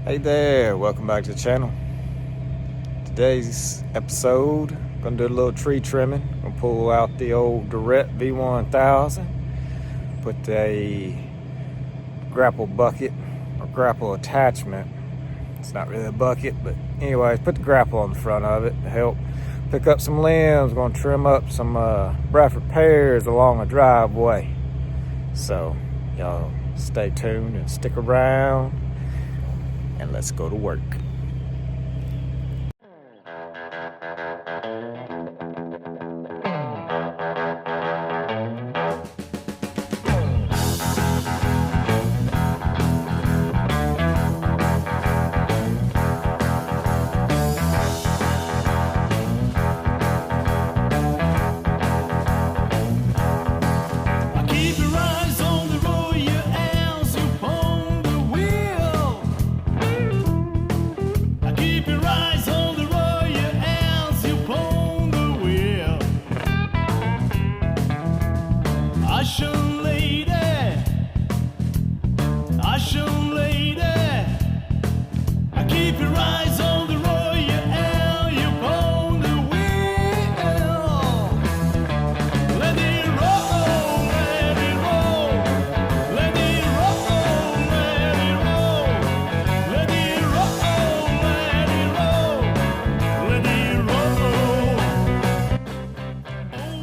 Hey there, welcome back to the channel. Today's episode, gonna do a little tree trimming. Gonna pull out the old Derette V1000, put a grapple bucket or grapple attachment. It's not really a bucket, but anyways, put the grapple on the front of it to help pick up some limbs. Gonna trim up some Bradford pears along a driveway. So y'all stay tuned and stick around, and let's go to work.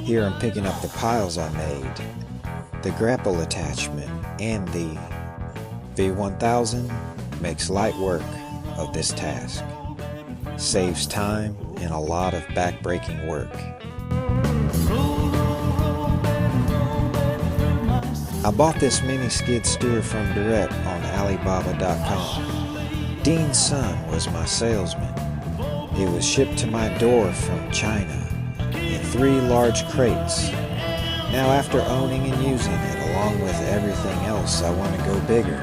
Here I'm picking up the piles I made, the grapple attachment, and the V1000 makes light work of this task. Saves time and a lot of back-breaking work. I bought this mini skid steer from Derette on Alibaba.com. Dean's son was my salesman. It was shipped to my door from China in 3 large crates. Now after owning and using it along with everything else, I want to go bigger.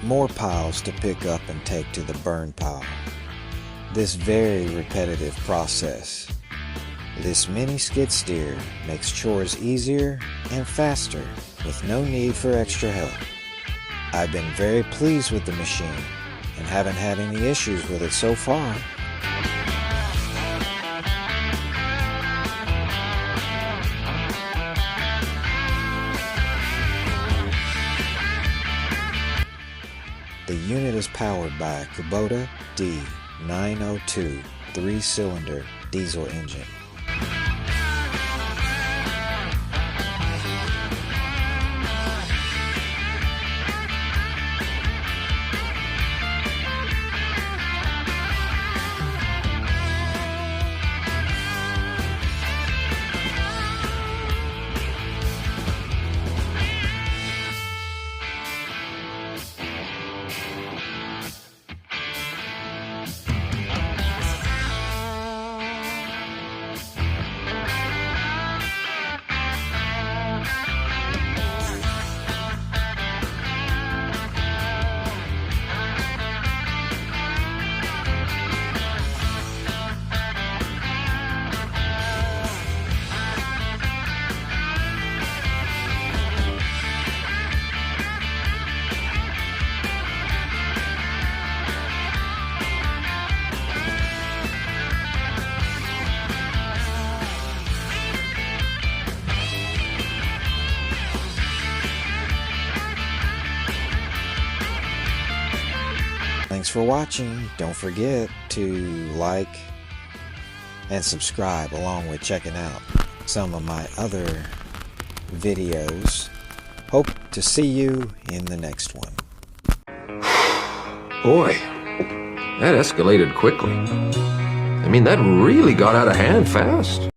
More piles to pick up and take to the burn pile. This very repetitive process. This mini skid steer makes chores easier and faster with no need for extra help. I've been very pleased with the machine and haven't had any issues with it so far. unit is powered by a Kubota D902 3-cylinder diesel engine. Thanks for watching. Don't forget to like and subscribe, along with checking out some of my other videos. Hope to see you in the next one. Boy, that escalated quickly. I mean, that really got out of hand fast.